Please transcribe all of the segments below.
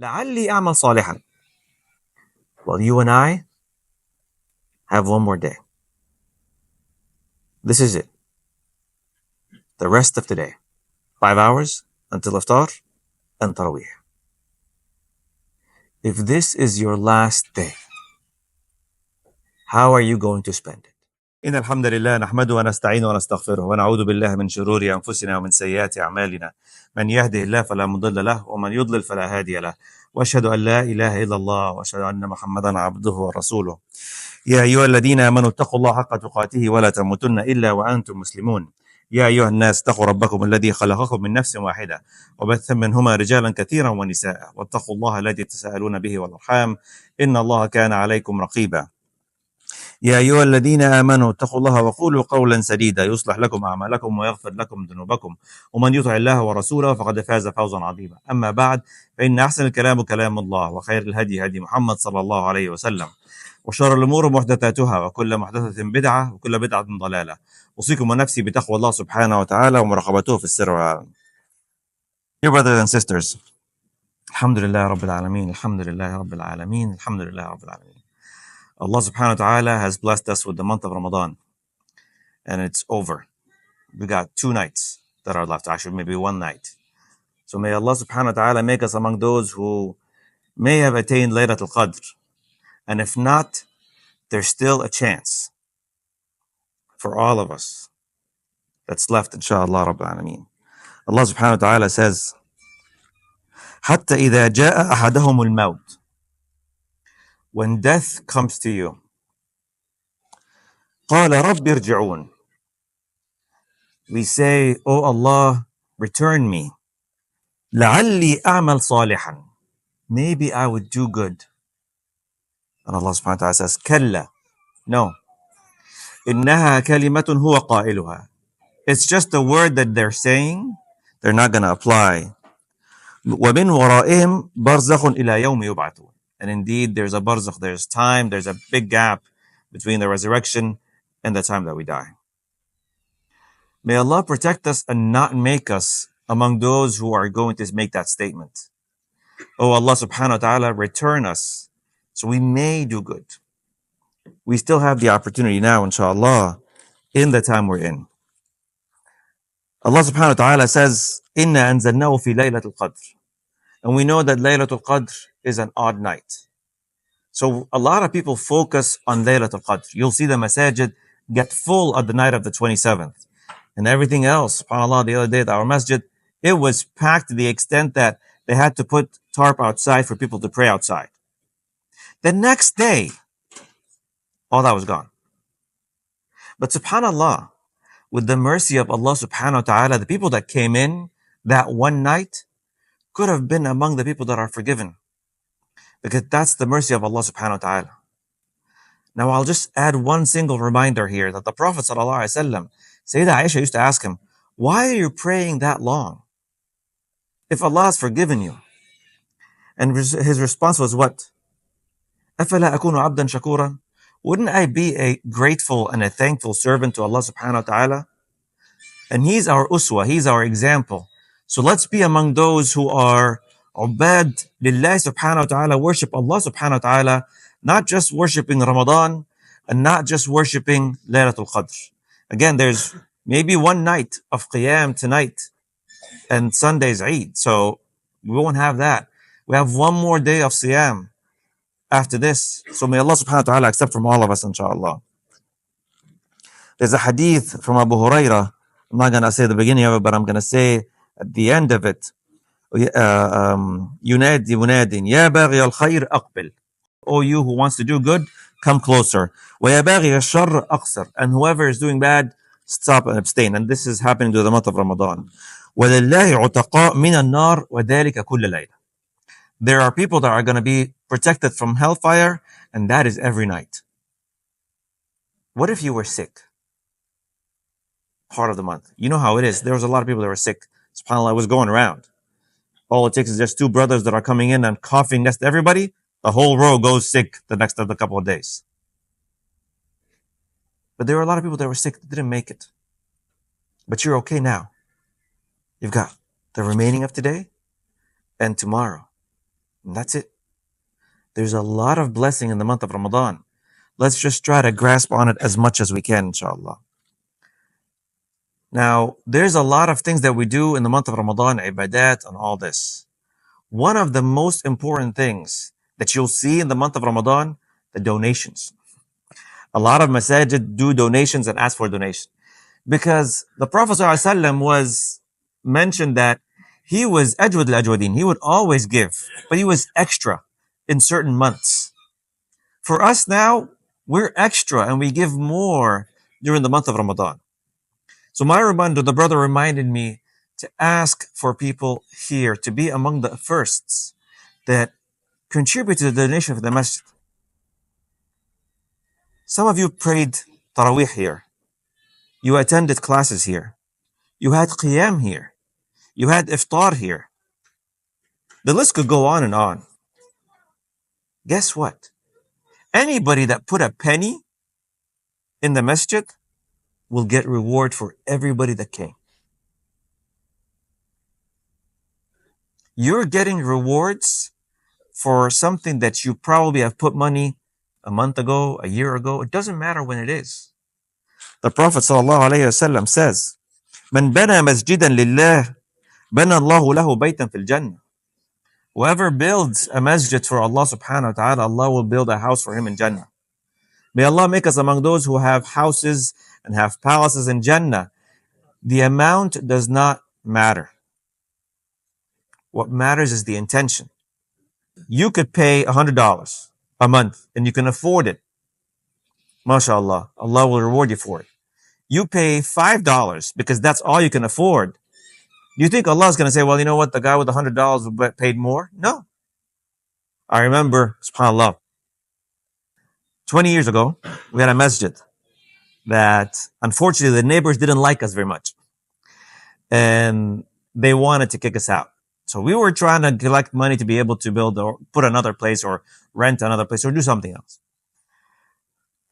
لعلي أعمل صالحا. Well, you and I have one more day. This is it. The rest of today. 5 hours until iftar and tarawih. If this is your last day, how are you going to spend it? إن الحمد لله نحمده ونستعينه ونستغفره ونعوذ بالله من شرور أنفسنا ومن سيئات أعمالنا. من يهده الله فلا مضل له ومن يضلل فلا هادي له. وأشهد أن لا إله إلا الله وأشهد أن محمدا عبده ورسوله. يا أيها الذين آمنوا اتقوا الله حق تقاته ولا تموتن إلا وأنتم مسلمون. يا أيها الناس اتقوا ربكم الذي خلقكم من نفس واحدة وبث منهما رجالا كثيرا ونساء واتقوا الله الذي تساءلون به والأرحام إن الله كان عليكم رقيبا. يا أيها الذين آمنوا اتقوا الله وقولوا قولا سديدا يصلح لكم أعمالكم ويغفر لكم ذنوبكم ومن يطع الله ورسوله فقد فاز فوزا عظيما. أما بعد فإن أحسن الكلام كلام الله وخير الهدي هدي محمد صلى الله عليه وسلم وشر الأمور محدثاتها وكل محدثة بدعة وكل بدعة ضلالة. أوصيكم ونفسي بتقوى الله سبحانه وتعالى ومراقبته في السر والعلن. Dear brothers and sisters, Alhamdulillah Rabbil Alameen, Alhamdulillah Rabbil Alameen, Alhamdulillah Rabbil Alameen. Allah subhanahu wa ta'ala has blessed us with the month of Ramadan, and it's over. We got 2 nights that are left, actually maybe 1 night. So may Allah subhanahu wa ta'ala make us among those who may have attained Laylatul Qadr, and if not, there's still a chance for all of us that's left, inshallah Rabbil Alameen. Allah subhanahu wa ta'ala says, حتى إذا جاء أحدهم الموت, when death comes to you, قال رب ارجعون, we say, oh Allah, return me. لعلي أعمل صالحا, maybe I would do good. And Allah subhanahu wa ta'ala says, كلا, no. إنها كلمة هو قائلها, it's just a word that they're saying, they're not going to apply. ومن ورائهم برزخ إلى يوم يبعثون. And indeed, there's a barzakh, there's time, there's a big gap between the resurrection and the time that we die. May Allah protect us and not make us among those who are going to make that statement. Oh Allah subhanahu wa ta'ala, return us so we may do good. We still have the opportunity now, inshallah, in the time we're in. Allah subhanahu wa ta'ala says, إِنَّا أَنزَلْنَاهُ فِي لَيْلَةِ الْقَدْرِ. And we know that Laylatul Qadr is an odd night. So a lot of people focus on Laylatul Qadr. You'll see the masajid get full of the night of the 27th. And everything else, subhanAllah, the other day at our masjid, it was packed to the extent that they had to put tarp outside for people to pray outside. The next day, all that was gone. But subhanAllah, with the mercy of Allah subhanahu wa ta'ala, the people that came in that one night could have been among the people that are forgiven. Because that's the mercy of Allah subhanahu wa ta'ala. Now I'll just add one single reminder here that the Prophet sallallahu alaihi wasallam, Sayyidah Aisha used to ask him, why are you praying that long? If Allah has forgiven you. And his response was what? أَفَلَا أَكُونُ عَبْدًا شَكُورًا? Wouldn't I be a grateful and a thankful servant to Allah subhanahu wa ta'ala? And he's our uswa, he's our example. So let's be among those who are ubad lillahi subhanahu wa ta'ala, worship Allah subhanahu wa ta'ala, not just worshipping Ramadan and not just worshipping Laylatul Qadr. Again, there's maybe 1 night of qiyam tonight and Sunday's Eid. So we won't have that. We have 1 more day of siyam after this. So may Allah subhanahu wa ta'ala accept from all of us, inshallah. There's a hadith from Abu Hurairah. I'm not going to say the beginning of it, but I'm going to say at the end of it, ينادي مناد يا باغي الخير أقبل. Oh, you who wants to do good, come closer. ويا باغي الشر أقصر. And whoever is doing bad, stop and abstain. And this is happening to the month of Ramadan. ولله عتقاء من النار وذلك كل ليلة. There are people that are going to be protected from hellfire, and that is every night. What if you were sick? Part of the month. You know how it is. There was a lot of people that were sick. SubhanAllah, was going around. All it takes is just 2 brothers that are coming in and coughing next to everybody. The whole row goes sick the next of the couple of days. But there were a lot of people that were sick that didn't make it. But you're okay now. You've got the remaining of today and tomorrow. And that's it. There's a lot of blessing in the month of Ramadan. Let's just try to grasp on it as much as we can, inshallah. Now, there's a lot of things that we do in the month of Ramadan, ibadat and all this. One of the most important things that you'll see in the month of Ramadan, the donations. A lot of masajid do donations and ask for donations. Because the Prophet ﷺ was mentioned that he was ajwad al-ajwadin. He would always give, but he was extra in certain months. For us now, we're extra and we give more during the month of Ramadan. So my reminder, the brother reminded me to ask for people here to be among the firsts that contribute to the donation of the masjid. Some of you prayed Taraweeh here. You attended classes here. You had Qiyam here. You had Iftar here. The list could go on and on. Guess what? Anybody that put a penny in the masjid will get reward for everybody that came. You're getting rewards for something that you probably have put money a month ago, a year ago. It doesn't matter when it is. The Prophet ﷺ says, "Man bana masjidan lillah, bana Allahu lahu baytan fil Jannah." Whoever builds a masjid for Allah subhanahu wa ta'ala, Allah will build a house for him in Jannah. May Allah make us among those who have houses and have palaces in Jannah. The amount does not matter. What matters is the intention. You could pay $100 a month and you can afford it. MashaAllah, Allah will reward you for it. You pay $5 because that's all you can afford. Do you think Allah is going to say, well, you know what, the guy with $100 paid more? No. I remember, subhanAllah, 20 years ago, we had a masjid that unfortunately the neighbors didn't like us very much. And they wanted to kick us out. So we were trying to collect money to be able to build or put another place or rent another place or do something else.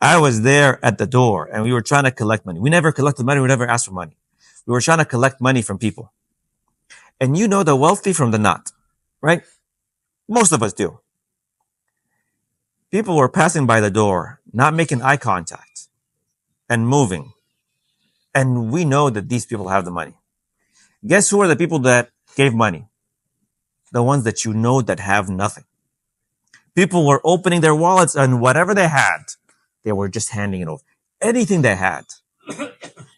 I was there at the door and we were trying to collect money. We never collected money. We never asked for money. We were trying to collect money from people. And you know the wealthy from the not, right? Most of us do. People were passing by the door, not making eye contact and moving. And we know that these people have the money. Guess who are the people that gave money? The ones that you know that have nothing. People were opening their wallets and whatever they had, they were just handing it over. Anything they had.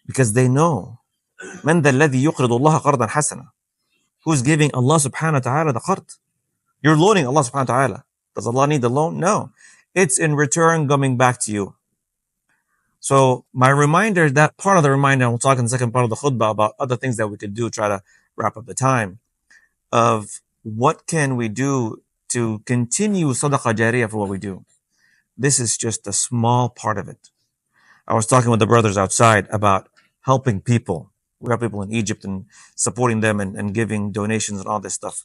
Because they know. مَنْ ذَا الَّذِي يُقْرِضُ اللَّهَ قَرْضًا حَسَنًا. Who's giving Allah subhanahu wa ta'ala the qard? You're loaning Allah subhanahu wa ta'ala. Does Allah need the loan? No. It's in return coming back to you. So my reminder, that part of the reminder, and we'll talk in the second part of the khutbah about other things that we could do, try to wrap up the time, of what can we do to continue sadaqah jariyah for what we do. This is just a small part of it. I was talking with the brothers outside about helping people. We have people in Egypt and supporting them and giving donations and all this stuff.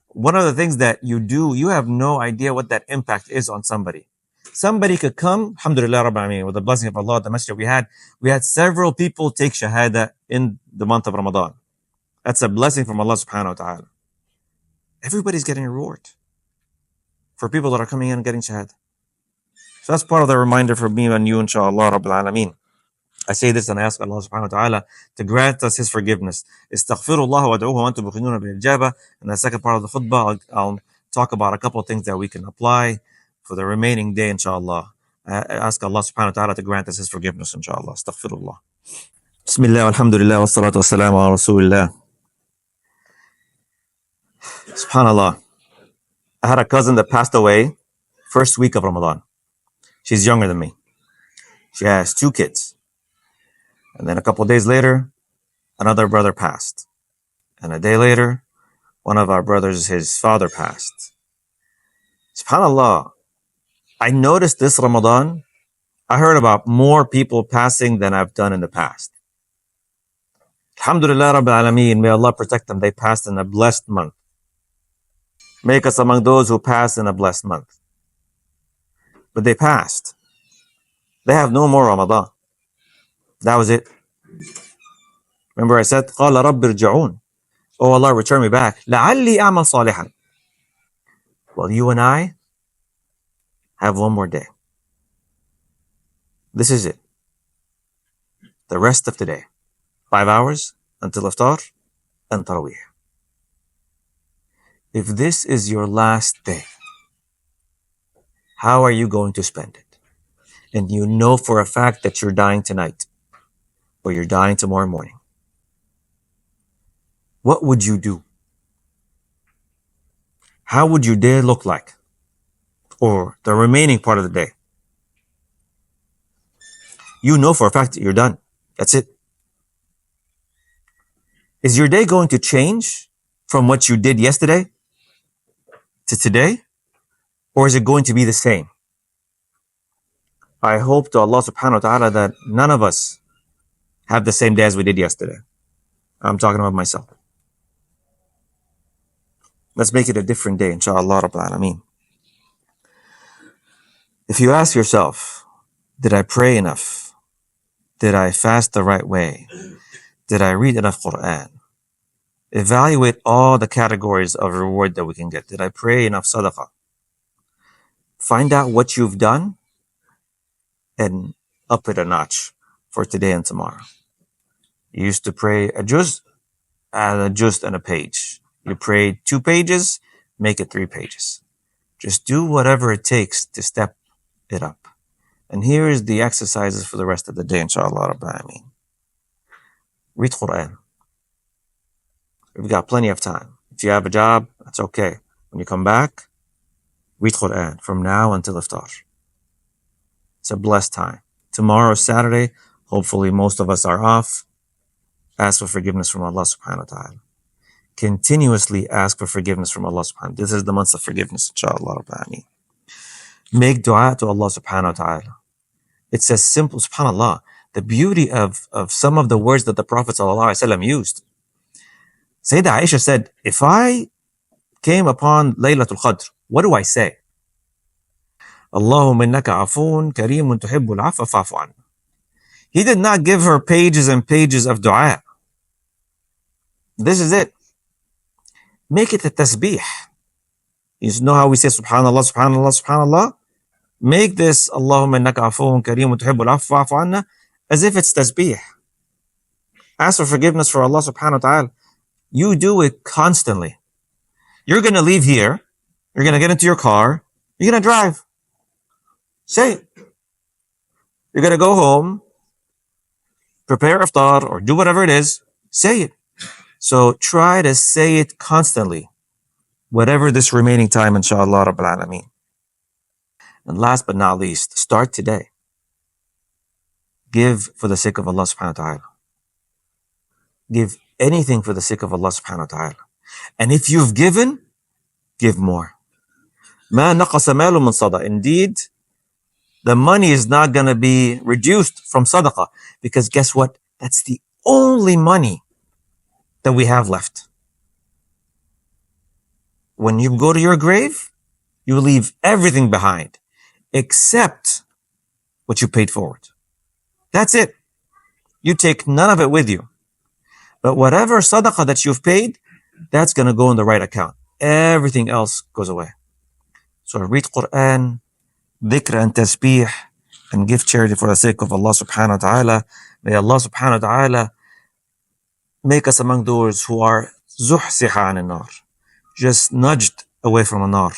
One of the things that you do, you have no idea what that impact is on somebody. Somebody could come, alhamdulillah, Rabbil Alameen, with the blessing of Allah, the masjid we had several people take shahada in the month of Ramadan. That's a blessing from Allah subhanahu wa ta'ala. Everybody's getting a reward for people that are coming in and getting shahada. So that's part of the reminder for me and you, inshallah, Rabbil Alameen. I say this and I ask Allah subhanahu wa ta'ala to grant us His forgiveness. Istaghfirullah wa ad'uhu wa antum muqinuna bil ijaba. In the second part of the khutbah, I'll talk about a couple of things that we can apply for the remaining day, inshallah. I ask Allah subhanahu wa ta'ala to grant us His forgiveness, inshallah. Astaghfirullah. Bismillah, alhamdulillah, wa salatu wa salam ala rasulillah. Subhanallah. I had a cousin that passed away first week of Ramadan. She's younger than me. She has 2 kids. And then a couple of days later, another brother passed. And a day later, one of our brothers, his father passed. SubhanAllah, I noticed this Ramadan, I heard about more people passing than I've done in the past. Alhamdulillah Rabbil Alameen, may Allah protect them. They passed in a blessed month. Make us among those who pass in a blessed month. But they passed. They have no more Ramadan. That was it. Remember I said, قَالَ رَبِّ ارْجِعُونَ. Oh Allah, return me back. لَعَلِّي أَعْمَلْ صَالِحًا. Well, you and I have one more day. This is it. The rest of the day. 5 hours until iftar and tarawih. If this is your last day, how are you going to spend it? And you know for a fact that you're dying tonight or you're dying tomorrow morning. What would you do? How would your day look like? Or the remaining part of the day? You know for a fact that you're done. That's it. Is your day going to change from what you did yesterday to today? Or is it going to be the same? I hope to Allah subhanahu wa ta'ala that none of us have the same day as we did yesterday. I'm talking about myself. Let's make it a different day, inshallah Rabbil Alameen. If you ask yourself, did I pray enough? Did I fast the right way? Did I read enough Quran? Evaluate all the categories of reward that we can get. Did I pray enough sadaqah? Find out what you've done and up it a notch for today and tomorrow. You used to pray a juz, add a juz and a page. You prayed 2 pages, make it 3 pages. Just do whatever it takes to step it up. And here is the exercises for the rest of the day, inshallah Rabbil Alameen. Read Quran. We've got plenty of time. If you have a job, that's okay. When you come back, read Quran from now until iftar. It's a blessed time. Tomorrow, Saturday, hopefully most of us are off. Ask for forgiveness from Allah subhanahu wa ta'ala. Continuously ask for forgiveness from Allah subhanahu wa ta'ala. This is the month of forgiveness, inshallah Rabbil Alameen. Make dua to Allah subhanahu wa ta'ala. It's as simple, subhanallah, the beauty of some of the words that the Prophet sallallahu alaihi wasallam used. Sayyidah Aisha said, if I came upon Laylatul Qadr, what do I say? Allahumma innaka afoon kareemun tuhibbul afwa fa'fu anna. He did not give her pages and pages of dua. This is it. Make it a tasbih. You know how we say subhanallah, subhanallah, subhanallah? Make this Allahumma innaka afoon kareemun tuhibbul afwa fa'fu anna as if it's tasbih. Ask for forgiveness for Allah subhanahu wa ta'ala. You do it constantly. You're going to leave here. You're going to get into your car. You're going to drive. Say it. You're going to go home, prepare iftar, or do whatever it is. Say it. So try to say it constantly. Whatever this remaining time, inshallah Rabbil Alameen. And last but not least, start today. Give for the sake of Allah subhanahu wa ta'ala. Give anything for the sake of Allah subhanahu wa ta'ala. And if you've given, give more. مَا نَقَصَ مَالٌ مِّن صَدَقَةٍ. Indeed, the money is not going to be reduced from sadaqah. Because guess what? That's the only money that we have left. When you go to your grave, you leave everything behind. Except what you paid forward. That's it. You take none of it with you. But whatever sadaqah that you've paid, that's going to go in the right account. Everything else goes away. So read Quran, dhikr and tasbih, and give charity for the sake of Allah subhanahu wa ta'ala. May Allah subhanahu wa ta'ala make us among those who are zuhsiha an nar, just nudged away from a nar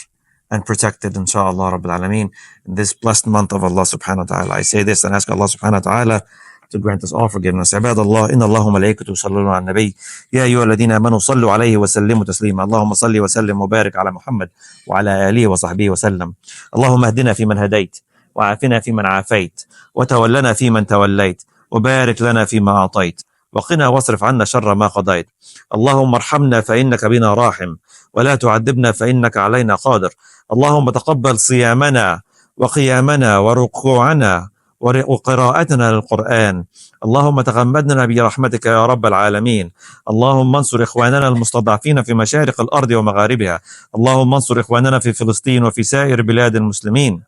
and protected, inshallah Rabbil Alameen, in this blessed month of Allah subhanahu wa ta'ala. I say this and ask Allah subhanahu wa ta'ala to grant us all forgiveness. عباد الله إن الله وملائكته يصلون على النبي يا أيها الذين آمنوا صلوا عليه وسلموا تسليما اللهم صل وسلم وبارك على محمد وعلى آله وصحبه وسلم اللهم اهدنا فيمن هديت وعافنا فيمن عافيت وتولنا فيمن توليت وبارك لنا فيما أعطيت وقنا واصرف عنا شر ما قضيت اللهم ارحمنا فإنك بنا راحم ولا تعذبنا فإنك علينا قادر اللهم تقبل صيامنا وقيامنا وركوعنا وقراءتنا للقرآن اللهم تغمدنا برحمتك يا رب العالمين اللهم انصر إخواننا المستضعفين في مشارق الأرض ومغاربها اللهم انصر إخواننا في فلسطين وفي سائر بلاد المسلمين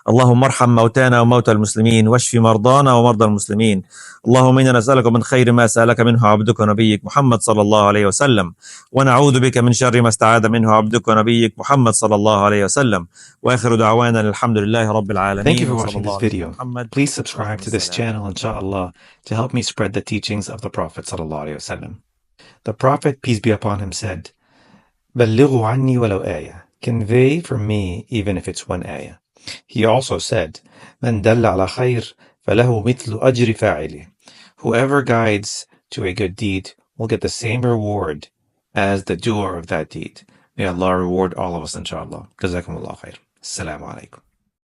اللهم ارحم موتانا وموتى المسلمين واشف مرضانا ومرضى المسلمين. اللهم إنا نسألك من خير ما سألك منه عبدك ونبيك محمد صلى الله عليه وسلم، ونعوذ بك من شر ما استعاذ منه عبدك ونبيك محمد صلى الله عليه وسلم. وآخر دعوانا الحمد لله رب العالمين. Thank you for وصلى watching this الله على video. محمد. Please subscribe to this والسلام. channel, inshallah, to help me spread the teachings of the Prophet sallallahu alaihi wasallam. The Prophet, peace be upon him, said, بَلِّغُوا عَنِّي وَلَوْ آيَةً. Convey from me even if it's one ayah. He also said, مَنْ دَلَّ عَلَى خَيْرٍ فَلَهُ مِثْلُ أَجْرِ فَاعِلِهِ. Whoever guides to a good deed will get the same reward as the doer of that deed. May Allah reward all of us, inshallah. Jazakumullah khair. Assalamu alaikum.